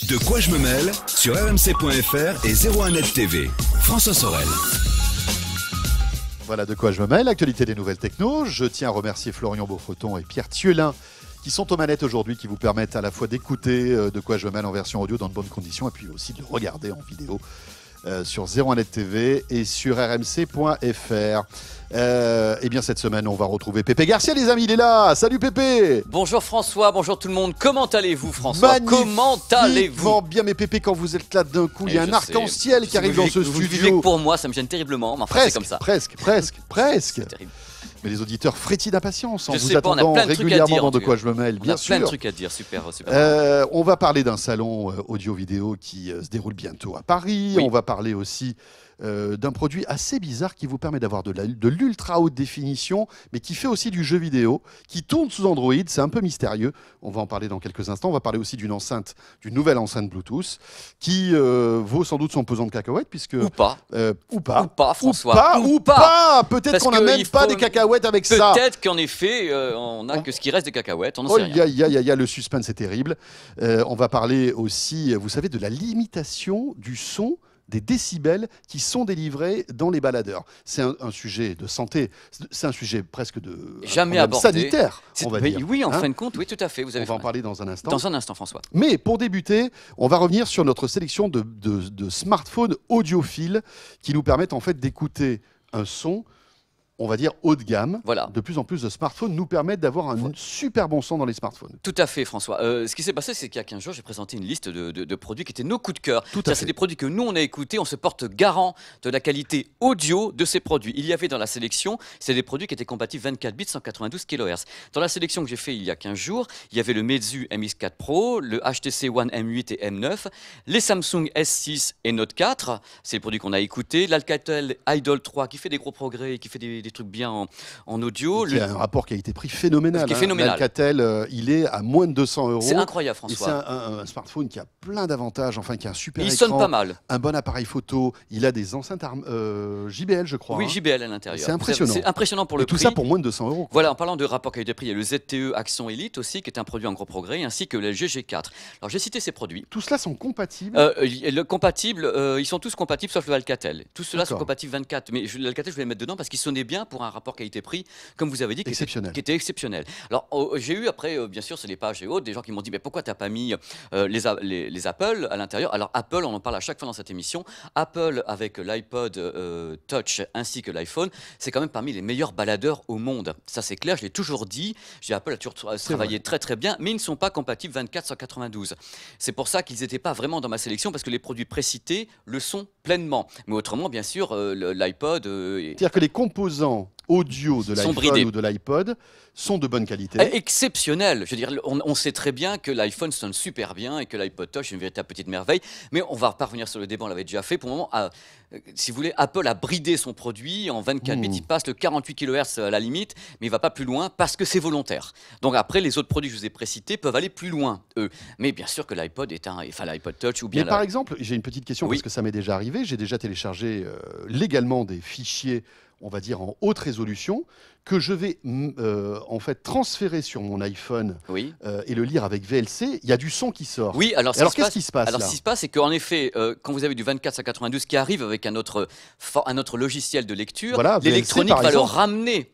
De quoi je me mêle sur rmc.fr et 01net TV. François Sorel. Voilà de quoi je me mêle, l'actualité des nouvelles techno. Je tiens à remercier Florian Beaufreton et Pierre Thielin qui sont aux manettes aujourd'hui, qui vous permettent à la fois d'écouter de quoi je me mêle en version audio dans de bonnes conditions et puis aussi de le regarder en vidéo sur 01net TV et sur rmc.fr. Eh bien cette semaine on va retrouver Pépé Garcia, les amis, il est là. Salut Pépé. Bonjour François, bonjour tout le monde. Comment allez-vous François? Comment allez-vous? Bien, mais Pépé, quand vous êtes là d'un coup, il y a un arc-en-ciel qui arrive dans ce Vous vivez studio. que pour moi, ça me gêne terriblement, mais enfin c'est comme ça. Presque. C'est terrible. Mais les auditeurs frétillent d'impatience en Je vous sais pas, on a attendant plein de trucs à régulièrement dire, dans en De tout quoi cas. je me mêle, On bien a sûr. plein de trucs à dire, super. On va parler d'un salon audio-vidéo qui se déroule bientôt à Paris. Oui. On va parler aussi d'un produit assez bizarre qui vous permet d'avoir de l'ultra haute définition, mais qui fait aussi du jeu vidéo, qui tourne sous Android. C'est un peu mystérieux. On va en parler dans quelques instants. On va parler aussi d'une nouvelle enceinte Bluetooth qui vaut sans doute son pesant de cacahuètes, puisque Ou pas. ou pas, Ou pas, François. ou pas. Peut-être Parce qu'on n'a que même il pas faut- des cacahuètes avec ça. Peut-être qu'en effet, on n'a que ce qui reste des cacahuètes, on n'en Oh, sait rien. le suspense est terrible. On va parler aussi, vous savez, de la limitation du son, des décibels qui sont délivrés dans les baladeurs. C'est un sujet de santé, c'est un sujet presque de Jamais un problème abordé. sanitaire, on va dire. Oui, en Hein. fin de compte, oui, tout à fait. Vous On avez va en fait. parler dans un instant. Dans un instant, François. Mais pour débuter, on va revenir sur notre sélection de smartphones audiophiles qui nous permettent en fait d'écouter un son, on va dire haut de gamme. Voilà. De plus en plus de smartphones nous permettent d'avoir un super bon son dans les smartphones. Tout à fait, François. Ce qui s'est passé, c'est qu'il y a 15 jours, j'ai présenté une liste de produits qui étaient nos coups de cœur. Tout à C'est-à-dire, fait. c'est des produits que nous, on a écoutés, on se porte garant de la qualité audio de ces produits. Il y avait dans la sélection, c'est des produits qui étaient compatibles 24 bits, 192 kHz. Dans la sélection que j'ai fait il y a 15 jours, il y avait le Meizu MX4 Pro, le HTC One M8 et M9, les Samsung S6 et Note 4, c'est les produits qu'on a écoutés, l'Alcatel Idol 3 qui fait des gros progrès, qui fait des trucs bien en audio. Il y a un rapport qui a été pris phénoménal. Ce qui est phénoménal. L'Alcatel, il est à moins de 200 €. C'est incroyable, Et c'est François. un smartphone qui a plein d'avantages, enfin qui a un super Il écran, sonne pas mal. un bon appareil photo, il a des enceintes JBL, je crois. Oui, hein. JBL à l'intérieur. C'est impressionnant. C'est impressionnant pour Et le tout prix. ça pour moins de 200 €. Voilà, en parlant de rapport qualité-prix, il y a le ZTE Axon Elite aussi, qui est un produit en gros progrès, ainsi que le LG G4. Alors j'ai cité ces produits. Tout cela sont compatibles. Ils sont tous compatibles sauf le Alcatel. Tous ceux-là sont D'accord. compatibles 24. Mais l'Alcatel, je vais le mettre dedans parce qu'il sonnait bien pour un rapport qualité-prix, comme vous avez dit, Exceptionnel. qui était exceptionnel. Alors j'ai eu après, bien sûr, sur les pages et autres, des gens qui m'ont dit mais pourquoi t'as pas mis les Apple à l'intérieur? Alors Apple, on en parle à chaque fois dans cette émission. Apple avec l'iPod Touch ainsi que l'iPhone, c'est quand même parmi les meilleurs baladeurs au monde. Ça c'est clair, je l'ai toujours dit. Apple a toujours travaillé très très bien, mais ils ne sont pas compatibles 24-192. C'est pour ça qu'ils n'étaient pas vraiment dans ma sélection parce que les produits précités le sont pleinement. Mais autrement, bien sûr, l'iPod C'est-à-dire que les composants audio de Sont l'iPhone bridés. ou de l'iPod sont de bonne qualité. exceptionnel. Je veux dire, on sait très bien que l'iPhone sonne super bien et que l'iPod Touch est une véritable petite merveille. Mais on va pas revenir sur le débat, on l'avait déjà fait. Pour le moment, si vous voulez, Apple a bridé son produit en 24 bits. Il passe le 48 kHz à la limite, mais il va pas plus loin parce que c'est volontaire. Donc après, les autres produits que je vous ai précités peuvent aller plus loin, eux. Mais bien sûr que l'iPod est l'iPod Touch ou bien Mais par exemple, j'ai une petite question Oui. parce que ça m'est déjà arrivé. J'ai déjà téléchargé légalement des fichiers, on va dire en haute résolution, que je vais en fait transférer sur mon iPhone Oui. et le lire avec VLC. Il y a du son qui sort. Oui, alors, Qu'est-ce qui se passe Alors, là ce qui se passe, c'est qu'en effet, quand vous avez du 24 à 92 qui arrive avec un autre logiciel de lecture, Voilà, VLC, l'électronique par va le exemple. ramener.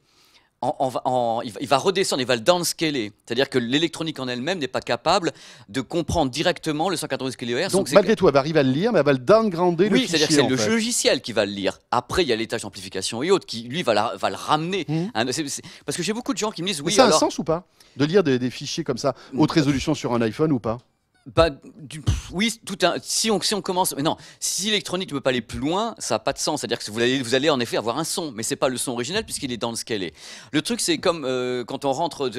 Il va redescendre, il va le downscaler. C'est-à-dire que l'électronique en elle-même n'est pas capable de comprendre directement le 192 kHz. Donc malgré tout, elle va arriver à le lire, mais elle va le downgrader le oui, fichier. c'est-à-dire que c'est en le fait. logiciel qui va le lire. Après, il y a l'étage d'amplification et autres qui, lui, va le ramener. Parce que j'ai beaucoup de gens qui me disent, Mais oui, ça a un alors... sens ou pas de lire des fichiers comme ça, haute résolution sur un iPhone ou pas? Oui, si on commence, mais non, si l'électronique ne peut pas aller plus loin, ça n'a pas de sens. C'est-à-dire que vous allez en effet avoir un son, mais c'est pas le son original puisqu'il est downscalé. Le truc, c'est comme quand on rentre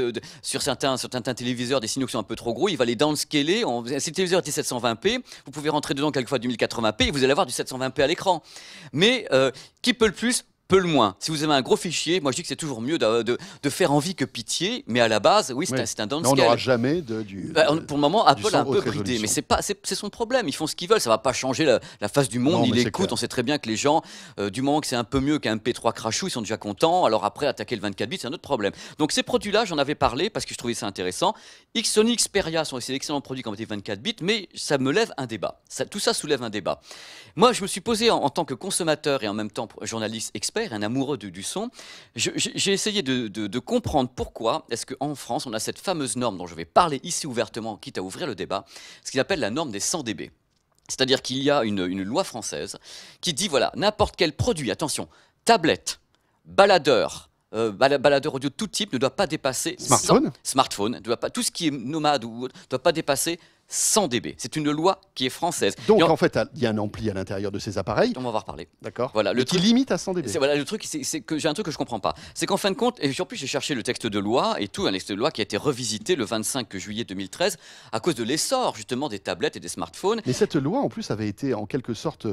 sur certains téléviseurs, des signaux qui sont un peu trop gros, il va les downscaler. Si le téléviseur était 720p, vous pouvez rentrer dedans quelquefois du 1080p et vous allez avoir du 720p à l'écran. Mais qui peut le plus peu le moins. Si vous avez un gros fichier, moi je dis que c'est toujours mieux de faire envie que pitié, mais à la base, oui, c'est un Mais downscale. on n'aura jamais Pour le moment, Apple son a un peu haute bridé, mais résolution. c'est son problème. Ils font ce qu'ils veulent, ça va pas changer la face du monde. Non, Ils mais c'est l'écoutent, clair. on sait très bien que les gens, du moment que c'est un peu mieux qu'un MP3 crachou, ils sont déjà contents. Alors après, attaquer le 24 bits, c'est un autre problème. Donc ces produits-là, j'en avais parlé parce que je trouvais ça intéressant. Sony Xperia sont aussi d'excellents produits quand on dit 24 bits, mais ça me lève un débat. Tout ça soulève un débat. Moi, je me suis posé en tant que consommateur et en même temps journaliste expert, un amoureux du son, j'ai essayé de comprendre pourquoi est-ce qu'en France, on a cette fameuse norme dont je vais parler ici ouvertement, quitte à ouvrir le débat, ce qu'ils appellent la norme des 100 dB. C'est-à-dire qu'il y a une loi française qui dit, voilà, n'importe quel produit, attention, tablette, baladeur, baladeur audio de tout type ne doit pas dépasser... Smartphone, tout ce qui est nomade ou autre, ne doit pas dépasser 100 dB. C'est une loi qui est française. Donc en fait, il y a un ampli à l'intérieur de ces appareils. On va en reparler. D'accord. Voilà, le qui limite à 100 dB. Voilà, le truc, c'est que j'ai un truc que je comprends pas. C'est qu'en fin de compte, et en plus j'ai cherché le texte de loi et tout, un texte de loi qui a été revisité le 25 juillet 2013 à cause de l'essor justement des tablettes et des smartphones. Mais cette loi, en plus, avait été en quelque sorte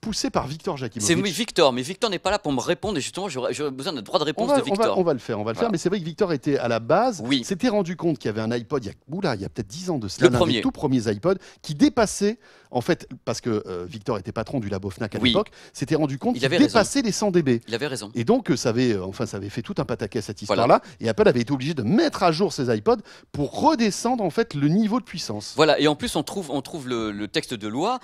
poussé par Victor Jakimovic. C'est Victor, mais Victor n'est pas là pour me répondre et justement j'aurais besoin d'un droit de réponse de Victor. On va le faire, mais c'est vrai que Victor était à la base, oui. s'était rendu compte qu'il y avait un iPod, il y a peut-être 10 ans de cela, l'un des tout premiers iPods, qui dépassait, en fait, parce que Victor était patron du labo Fnac à l'époque, s'était rendu compte qu'il dépassait les 100 dB. Il avait raison. Et donc ça avait fait tout un pataquès cette histoire-là, et Apple avait été obligé de mettre à jour ses iPods pour redescendre en fait le niveau de puissance. Voilà, et en plus on trouve le texte de loi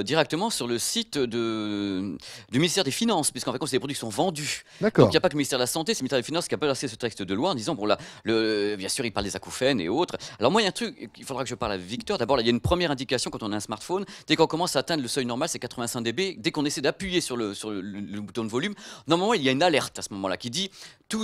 directement sur le site du ministère des Finances, puisqu'en fait, c'est des produits qui sont vendus. Donc il n'y a pas que le ministère de la Santé, c'est le ministère des Finances qui a passé ce texte de loi en disant, bon là, bien sûr, il parle des acouphènes et autres. Alors moi, il y a un truc, il faudra que je parle avec Victor. D'abord, il y a une première indication quand on a un smartphone. Dès qu'on commence à atteindre le seuil normal, c'est 85 dB. Dès qu'on essaie d'appuyer sur le bouton de volume, normalement, il y a une alerte à ce moment-là qui dit,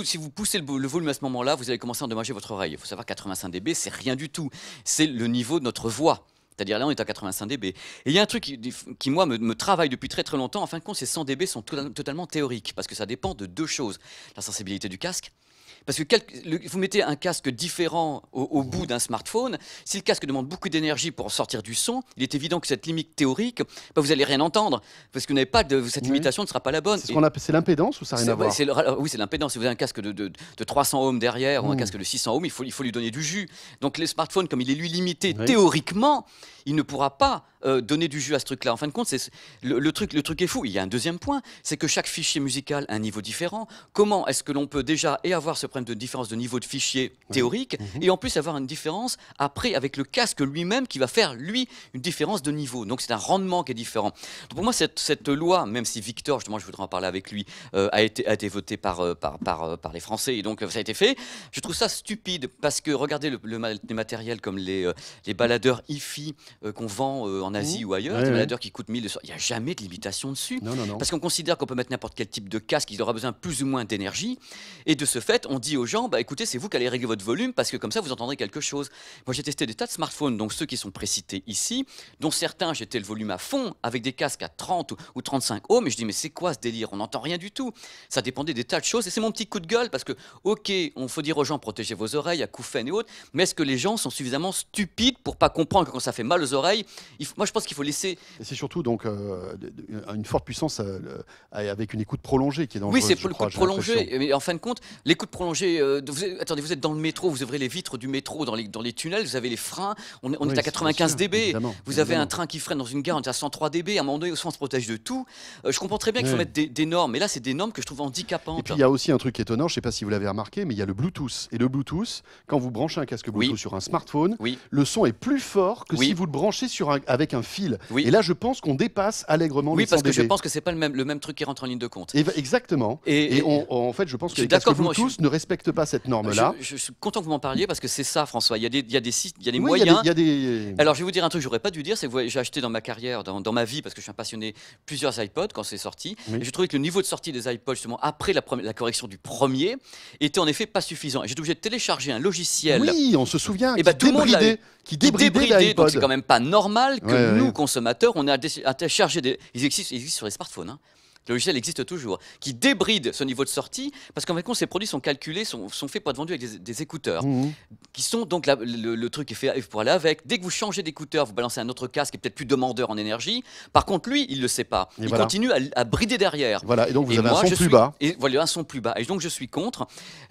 si vous poussez le volume à ce moment-là, vous allez commencer à endommager votre oreille. Il faut savoir 85 dB, c'est rien du tout. C'est le niveau de notre voix. C'est-à-dire là, on est à 85 dB. Et il y a un truc qui moi, me travaille depuis très très longtemps. En fin de compte, ces 100 dB sont totalement théoriques parce que ça dépend de deux choses. La sensibilité du casque. Parce que vous mettez un casque différent au bout d'un smartphone, si le casque demande beaucoup d'énergie pour sortir du son, il est évident que cette limite théorique, vous n'allez rien entendre, parce que vous n'avez pas cette limitation ne sera pas la bonne. C'est l'impédance ou ça n'a rien à voir? Oui, c'est l'impédance. Si vous avez un casque de 300 ohms derrière ou un casque de 600 ohms, il faut lui donner du jus. Donc les smartphones, comme il est lui limité théoriquement, il ne pourra pas donner du jus à ce truc-là. En fin de compte, le truc est fou. Il y a un deuxième point, c'est que chaque fichier musical a un niveau différent. Comment est-ce que l'on peut déjà avoir ce problème de différence de niveau de fichier théorique et en plus avoir une différence après avec le casque lui-même qui va faire lui une différence de niveau. Donc c'est un rendement qui est différent. Donc pour moi cette loi, même si Victor, justement je voudrais en parler avec lui, a été votée par les Français et donc ça a été fait, je trouve ça stupide parce que regardez les matériels comme les baladeurs hi-fi qu'on vend en Asie ou ailleurs, des baladeurs qui coûtent 1000, il n'y a jamais de limitation dessus. Non. Parce qu'on considère qu'on peut mettre n'importe quel type de casque, il aura besoin plus ou moins d'énergie et de ce fait on dit aux gens, bah écoutez, c'est vous qui allez régler votre volume parce que comme ça vous entendrez quelque chose. Moi j'ai testé des tas de smartphones, donc ceux qui sont précités ici, dont certains j'étais le volume à fond avec des casques à 30 ou 35 ohms, et je dis mais c'est quoi ce délire, on n'entend rien du tout. Ça dépendait des tas de choses et c'est mon petit coup de gueule parce que ok, on faut dire aux gens protégez vos oreilles, acouphènes et autres, mais est-ce que les gens sont suffisamment stupides pour pas comprendre que quand ça fait mal aux oreilles, moi je pense qu'il faut laisser... Et c'est surtout donc une forte puissance avec une écoute prolongée qui est dangereuse. Oui, c'est pour l'écoute prolongée, mais en fin de compte, l'écoute prolongée, attendez, vous êtes dans le métro, vous ouvrez les vitres du métro dans les tunnels, vous avez les freins, on est à 95 dB, évidemment, vous avez un train qui freine dans une gare, on est à 103 dB, à un moment donné, on se protège de tout. Je comprends très bien qu'il faut mettre des normes, mais là, c'est des normes que je trouve handicapantes. Et puis, il y a aussi un truc étonnant, je ne sais pas si vous l'avez remarqué, mais il y a le Bluetooth. Et le Bluetooth, quand vous branchez un casque Bluetooth sur un smartphone, le son est plus fort que si vous le branchez avec un fil. Et là, je pense qu'on dépasse allègrement les 100 parce que dB. je pense que c'est pas le même truc qui rentre en ligne de compte. Exactement. Et en fait, je pense que les casques Bluetooth ne respectent pas cette norme-là. Je suis content que vous m'en parliez parce que c'est ça, François. Il y a des moyens. Alors, je vais vous dire un truc que j'aurais pas dû dire, c'est que j'ai acheté dans ma carrière, dans ma vie, parce que je suis un passionné, plusieurs iPods quand c'est sorti. Et je trouvais que le niveau de sortie des iPods, justement, après la correction du premier, était en effet pas suffisant. Et j'étais obligé de télécharger un logiciel. Oui, on se souvient. Qui débridait. Donc, c'est quand même pas normal que nous, consommateurs, on a à télécharger ils existent sur les smartphones. le logiciel existe toujours, qui débride ce niveau de sortie, parce qu'en fait, ces produits sont calculés, sont faits pour être vendus avec des écouteurs, qui sont donc le truc est fait pour aller avec. Dès que vous changez d'écouteur, vous balancez un autre casque qui est peut-être plus demandeur en énergie. Par contre, lui, il le sait pas. Il continue à brider derrière. Voilà, et donc vous avez un son plus bas. Et voilà, un son plus bas. Et donc je suis contre,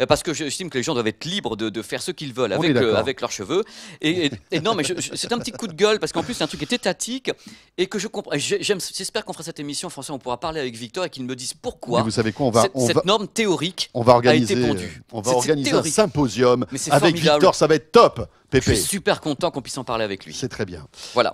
parce que j'estime que les gens doivent être libres de faire ce qu'ils veulent avec leurs cheveux. Et non, mais c'est un petit coup de gueule, parce qu'en plus, c'est un truc qui est étatique, et que je comprends. J'espère qu'on fera cette émission, François, on pourra parler avec Victor et qu'il me dise pourquoi vous savez quoi, cette norme théorique a été pondue. On va organiser un symposium avec formidable. Victor, ça va être top. Pépé. Je suis super content qu'on puisse en parler avec lui. C'est très bien. Voilà.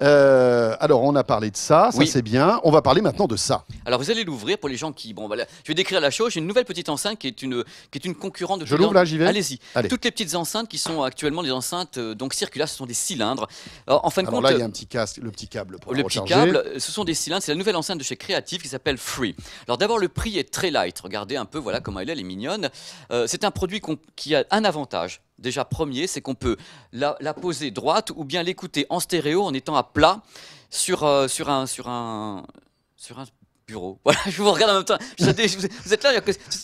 Alors, on a parlé de ça, c'est bien. On va parler maintenant de ça. Alors, vous allez l'ouvrir pour les gens qui... Bon, voilà, je vais décrire la chose. J'ai une nouvelle petite enceinte qui est une concurrente de... Je l'ouvre là, j'y vais. Allez-y. Toutes les petites enceintes qui sont actuellement des enceintes donc circulaires, ce sont des cylindres. Alors, en fin de compte, là, il y a un petit casque, le petit câble pour le petit câble, ce sont des cylindres. C'est la nouvelle enceinte de chez Creative qui s'appelle Free. Alors, d'abord, le prix est très light. Regardez un peu, voilà comment elle est mignonne. C'est un produit qui a un avantage. Déjà premier, c'est qu'on peut la poser droite ou bien l'écouter en stéréo en étant à plat sur un bureau. Voilà, je vous regarde en même temps. Vous êtes là,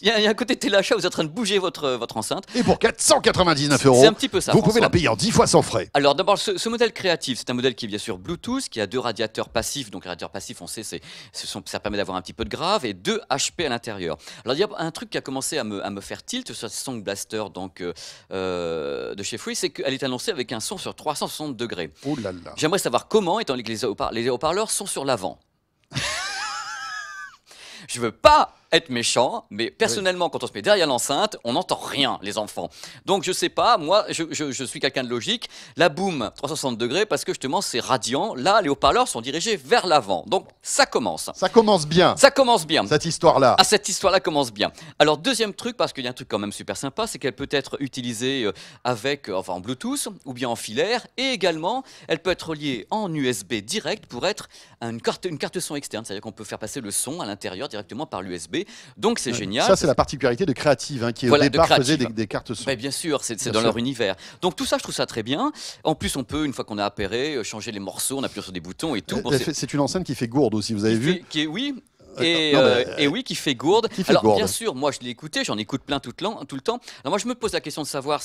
il y a un côté téléachat, vous êtes en train de bouger votre enceinte. Et pour 499 €, c'est un petit peu ça. Vous pouvez la payer en 10 fois sans frais. Alors d'abord, ce modèle créatif, c'est un modèle qui est bien sûr Bluetooth, qui a 2 radiateurs passifs. Donc les radiateurs passifs, on sait, ça permet d'avoir un petit peu de grave, et 2 HP à l'intérieur. Alors il y a un truc qui a commencé à me faire tilt sur cette Sound Blaster donc, de chez Free, c'est qu'elle est annoncée avec un son sur 360 degrés. Oh là là. J'aimerais savoir comment, étant donné que les haut-parleurs sont sur l'avant. Je veux pas être méchant, mais personnellement, quand on se met derrière l'enceinte, on n'entend rien, les enfants. Donc, je sais pas, moi, je suis quelqu'un de logique. La boom 360 degrés, parce que justement, c'est radiant. Là, les haut-parleurs sont dirigés vers l'avant. Donc, ça commence. Ça commence bien. Ça commence bien. Cette histoire-là. Ah, cette histoire-là commence bien. Alors, deuxième truc, parce qu'il y a un truc quand même super sympa, c'est qu'elle peut être utilisée en Bluetooth ou bien en filaire. Et également, elle peut être reliée en USB direct pour être une carte son externe. C'est-à-dire qu'on peut faire passer le son à l'intérieur directement par l'USB. Donc c'est génial. Ça, c'est la particularité de Creative, qui au départ faisait des cartes son. Ben, bien sûr, c'est dans leur univers. Donc tout ça, je trouve ça très bien. En plus, on peut, une fois qu'on a appairé, changer les morceaux, on appuie sur des boutons et tout. C'est une enceinte qui fait gourde aussi, vous avez vu oui. Et oui, qui fait gourde. Bien sûr, moi je l'ai écouté, j'en écoute plein tout le temps. Alors moi je me pose la question de savoir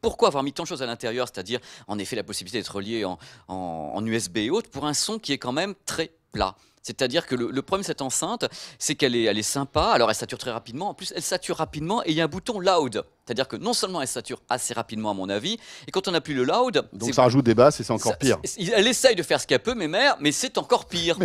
pourquoi avoir mis tant de choses à l'intérieur, c'est-à-dire en effet la possibilité d'être relié en USB et autres pour un son qui est quand même très plat. C'est-à-dire que le problème de cette enceinte, c'est qu'elle est sympa, alors elle sature très rapidement, en plus elle sature rapidement et il y a un bouton loud. C'est-à-dire que non seulement elle sature assez rapidement à mon avis, et quand on appuie le loud... Donc ça rajoute des basses et c'est encore pire. Elle essaye de faire ce qu'elle peut, mais c'est encore pire.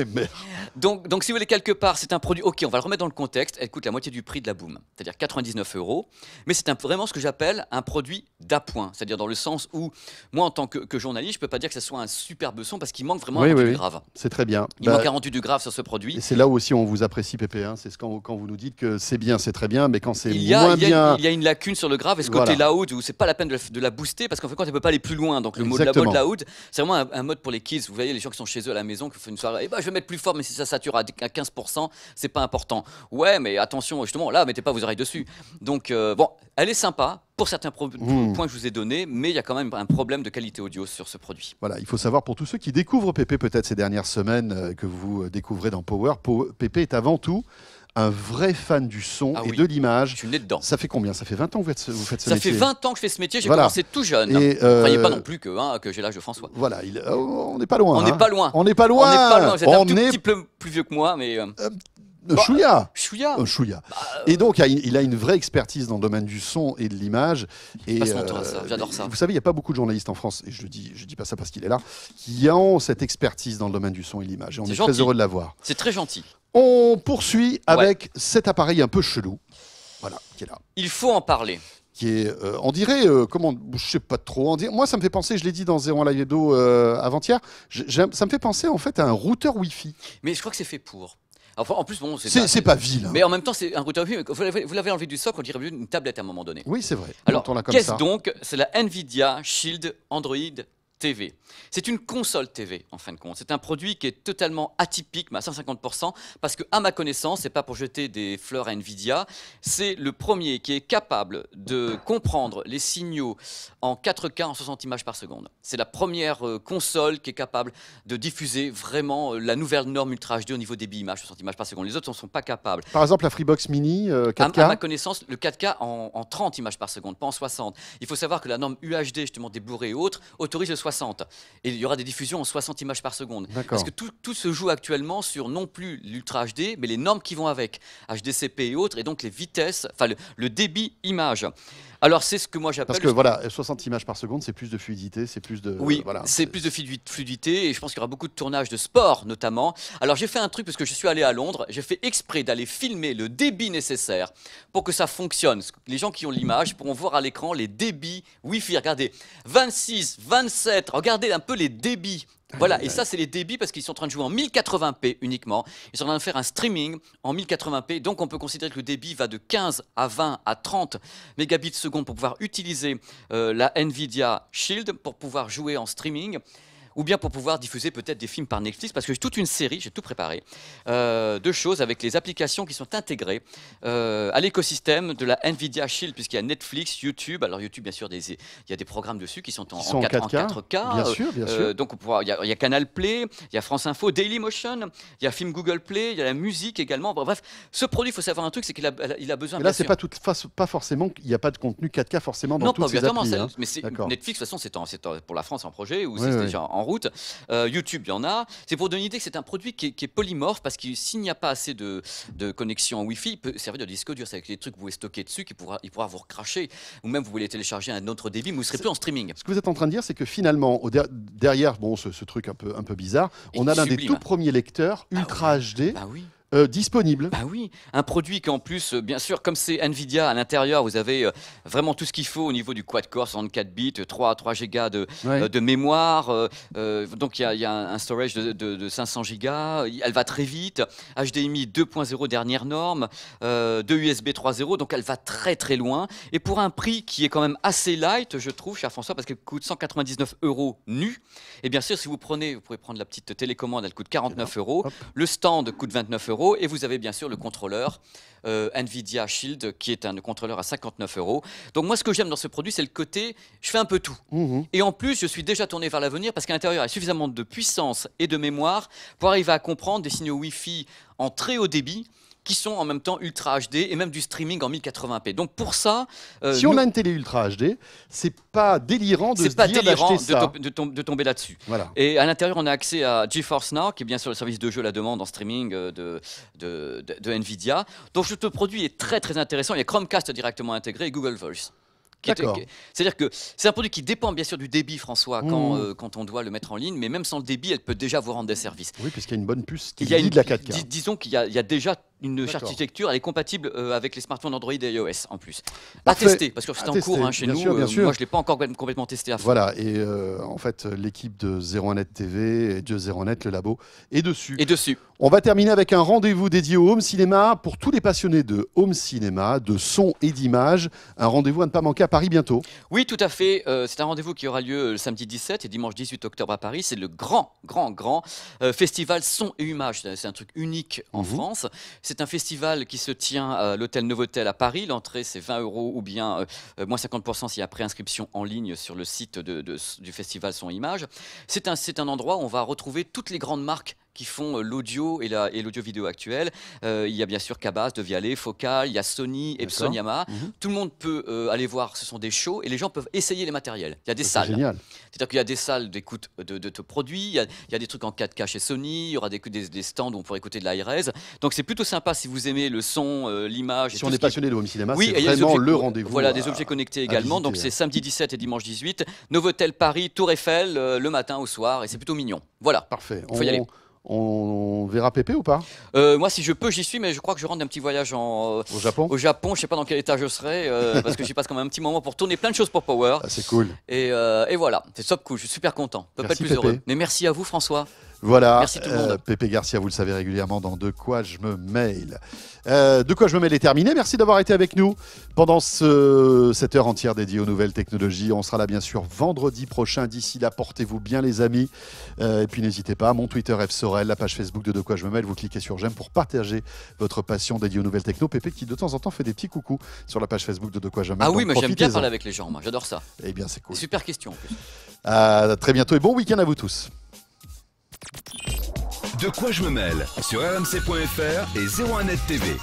Donc si vous voulez quelque part, c'est un produit... Ok, on va le remettre dans le contexte, elle coûte la moitié du prix de la Boom, c'est-à-dire 99 €, mais c'est vraiment ce que j'appelle un produit d'appoint, c'est-à-dire dans le sens où, moi en tant que journaliste, je ne peux pas dire que ce soit un superbe son parce qu'il manque vraiment un rendu du grave. C'est très bien. Il manque un rendu du grave sur ce produit. Et c'est là où aussi on vous apprécie, Pépé, c'est quand vous nous dites que c'est bien, c'est très bien, mais quand c'est moins bien... Il y a une lacune sur le grave, et ce côté loud où c'est pas la peine de la booster parce qu'en fait, quand elle peut pas aller plus loin. Donc le mode loud, c'est vraiment un mode pour les kids. Vous voyez les gens qui sont chez eux à la maison, qui font une soirée, je vais mettre plus fort, mais si ça sature à 15%, c'est pas important. Ouais, mais attention, justement, là, mettez pas vos oreilles dessus. Donc bon, elle est sympa pour certains points que je vous ai donnés, mais il y a quand même un problème de qualité audio sur ce produit. Voilà, il faut savoir pour tous ceux qui découvrent Pépé peut-être ces dernières semaines, que vous découvrez dans Power, Pépé est avant tout un vrai fan du son et de l'image. Je suis né dedans. Ça fait combien? Ça fait 20 ans que vous faites ce métier? Ça fait 20 ans que je fais ce métier, j'ai commencé tout jeune. Ne croyez pas non plus que j'ai l'âge de François. Voilà, on n'est pas loin. On n'est pas loin. On n'est pas loin. On n'est pas loin. Vous êtes un tout petit peu plus vieux que moi, mais... Chouïa. Et donc, il a une vraie expertise dans le domaine du son et de l'image. Et j'adore ça. Vous savez, il n'y a pas beaucoup de journalistes en France, et je dis pas ça parce qu'il est là, qui ont cette expertise dans le domaine du son et de l'image. Et on est très heureux de l'avoir. C'est très gentil. On poursuit avec cet appareil un peu chelou, qui est là. Il faut en parler. Qui est, on dirait, je sais pas trop en dire. Moi, ça me fait penser, je l'ai dit dans 01 Live Hebdo avant-hier, ça me fait penser en fait à un routeur Wi-Fi. Mais je crois que c'est fait pour. Enfin, en plus, bon, c'est pas vil. Mais en même temps, c'est un routeur Wi-Fi. Vous l'avez enlevé du socle, on dirait une tablette à un moment donné. Oui, c'est vrai. Alors, qu'est-ce donc? C'est la NVIDIA Shield Android TV. C'est une console TV, en fin de compte. C'est un produit qui est totalement atypique, mais à 150%, parce que, à ma connaissance, c'est pas pour jeter des fleurs à Nvidia, c'est le premier qui est capable de comprendre les signaux en 4K en 60 images par seconde. C'est la première console qui est capable de diffuser vraiment la nouvelle norme Ultra HD au niveau débit image, 60 images par seconde. Les autres ne sont pas capables. Par exemple, la Freebox Mini 4K. À ma connaissance, le 4K en 30 images par seconde, pas en 60. Il faut savoir que la norme UHD, justement des Blu-ray et autres, autorise le 60. Et il y aura des diffusions en 60 images par seconde. Parce que tout se joue actuellement sur non plus l'Ultra HD, mais les normes qui vont avec, HDCP et autres, et donc les vitesses, enfin le débit image. Alors c'est ce que moi j'appelle... Parce que voilà, 60 images par seconde, c'est plus de fluidité, c'est plus de... Oui, voilà, c'est plus de fluidité et je pense qu'il y aura beaucoup de tournages de sport notamment. Alors j'ai fait un truc parce que je suis allé à Londres, j'ai fait exprès d'aller filmer le débit nécessaire pour que ça fonctionne. Les gens qui ont l'image pourront voir à l'écran les débits Wi-Fi. Regardez, 26, 27, regardez un peu les débits. Voilà, et ça c'est les débits parce qu'ils sont en train de jouer en 1080p uniquement. Ils sont en train de faire un streaming en 1080p, donc on peut considérer que le débit va de 15 à 20 à 30 mégabits seconde pour pouvoir utiliser la Nvidia Shield pour pouvoir jouer en streaming. Ou bien pour pouvoir diffuser peut-être des films par Netflix, parce que j'ai toute une série, j'ai tout préparé, de choses avec les applications qui sont intégrées à l'écosystème de la Nvidia Shield, puisqu'il y a Netflix, YouTube. Alors YouTube, bien sûr, il y a des programmes dessus qui sont en 4K. Bien sûr, bien sûr. Donc il y a Canal Play, il y a France Info, Dailymotion, il y a Film Google Play, il y a la musique également. Bref, ce produit, il faut savoir un truc, c'est qu'il a besoin... Mais là, c'est pas forcément, il n'y a pas de contenu 4K forcément dans toutes ces applis. Non, mais Netflix, de toute façon, c'est pour la France en projet, ou c'est déjà en route. YouTube, il y en a. C'est pour donner une idée que c'est un produit qui est polymorphe, parce que s'il n'y a pas assez de connexion en Wi-Fi, il peut servir de disque dur. C'est avec les trucs que vous pouvez stocker dessus, il pourra vous recracher, ou même vous pouvez les télécharger à un autre débit, mais vous ne serez plus en streaming. Ce que vous êtes en train de dire, c'est que finalement, derrière ce truc un peu bizarre, on a l'un des tout premiers lecteurs Ultra HD. Bah oui. Disponible. Bah oui, un produit qui en plus, bien sûr, comme c'est Nvidia, à l'intérieur, vous avez vraiment tout ce qu'il faut au niveau du quad-core, 64 bits, 3 Go de mémoire, donc il y a un storage de 500 Go, elle va très vite, HDMI 2.0 dernière norme, de USB 3.0, donc elle va très très loin, et pour un prix qui est quand même assez light, je trouve, cher François, parce qu'elle coûte 199 € nu, et bien sûr, si vous pouvez prendre la petite télécommande, elle coûte 49 €, le stand coûte 29 €, et vous avez bien sûr le contrôleur Nvidia Shield qui est un contrôleur à 59 €. Donc moi ce que j'aime dans ce produit, c'est le côté je fais un peu tout. Et en plus je suis déjà tourné vers l'avenir parce qu'à l'intérieur il y a suffisamment de puissance et de mémoire pour arriver à comprendre des signaux Wi-Fi en très haut débit qui sont en même temps Ultra HD et même du streaming en 1080p. Donc pour ça... si on a une télé Ultra HD, c'est pas délirant de de tomber là-dessus. Voilà. Et à l'intérieur, on a accès à GeForce Now, qui est bien sûr le service de jeu à la demande en streaming de Nvidia. Donc ce produit est très très intéressant. Il y a Chromecast directement intégré et Google Voice. C'est-à-dire que c'est un produit qui dépend bien sûr du débit, François, quand on doit le mettre en ligne, mais même sans le débit, elle peut déjà vous rendre des services. Oui, puisqu'il y a une bonne puce qui lit de la 4K. Disons qu'il y a déjà une architecture, elle est compatible avec les smartphones Android et iOS en plus. À tester, parce que c'est en cours chez nous. Moi, je ne l'ai pas encore complètement testé à fond. Voilà, et en fait, l'équipe de 01net TV et de 01net, le labo, est dessus. On va terminer avec un rendez-vous dédié au home cinéma pour tous les passionnés de home cinéma, de son et d'image. Un rendez-vous à ne pas manquer à Paris bientôt. Oui, tout à fait. C'est un rendez-vous qui aura lieu le samedi 17 et dimanche 18 octobre à Paris. C'est le grand festival son et image. C'est un truc unique en France. C'est un festival qui se tient à l'hôtel Novotel à Paris. L'entrée, c'est 20 € ou bien moins 50% s'il y a préinscription en ligne sur le site du festival son et image. C'est un endroit où on va retrouver toutes les grandes marques qui font l'audio et l'audio-vidéo actuelle. Il y a bien sûr Cabas, De Vialet, Focal, il y a Sony, Epson, Yamaha. Tout le monde peut aller voir, ce sont des shows et les gens peuvent essayer les matériels. Il y a des salles. Génial. C'est-à-dire qu'il y a des salles d'écoute de produits, il y a des trucs en 4K chez Sony, il y aura des stands où on pourra écouter de la hi-res. Donc c'est plutôt sympa si vous aimez le son, l'image. Si on est passionné de home cinéma, c'est vraiment le rendez-vous. Voilà, des objets connectés également. Donc c'est samedi 17 et dimanche 18. Novotel Paris, Tour Eiffel, le matin au soir. Et c'est plutôt mignon. Voilà. Parfait. Il faut y aller. On verra Pépé ou pas? Moi, si je peux, j'y suis, mais je crois que je rentre d'un petit voyage au Japon. Je ne sais pas dans quel état je serai, parce que j'y passe quand même un petit moment pour tourner plein de choses pour Power. C'est cool. Et voilà, c'est top cool, je suis super content. On peut pas être plus heureux. Mais merci à vous, François. Voilà, Merci tout le monde. Pépé Garcia, vous le savez régulièrement dans De quoi je me mail. De quoi je me mail est terminé. Merci d'avoir été avec nous pendant cette heure entière dédiée aux nouvelles technologies. On sera là bien sûr vendredi prochain. D'ici là, portez-vous bien les amis. Et puis n'hésitez pas, mon Twitter F Sorel, la page Facebook de quoi je me mail. Vous cliquez sur j'aime pour partager votre passion dédiée aux nouvelles techno. Pépé qui de temps en temps fait des petits coucous sur la page Facebook de quoi je me mail. Ah oui, Donc, mais j'aime bien profitez-en. parler avec les gens, moi, j'adore ça. Eh bien c'est cool. Super question en plus. À très bientôt et bon week-end à vous tous. De quoi je me mêle sur rmc.fr et 01net TV.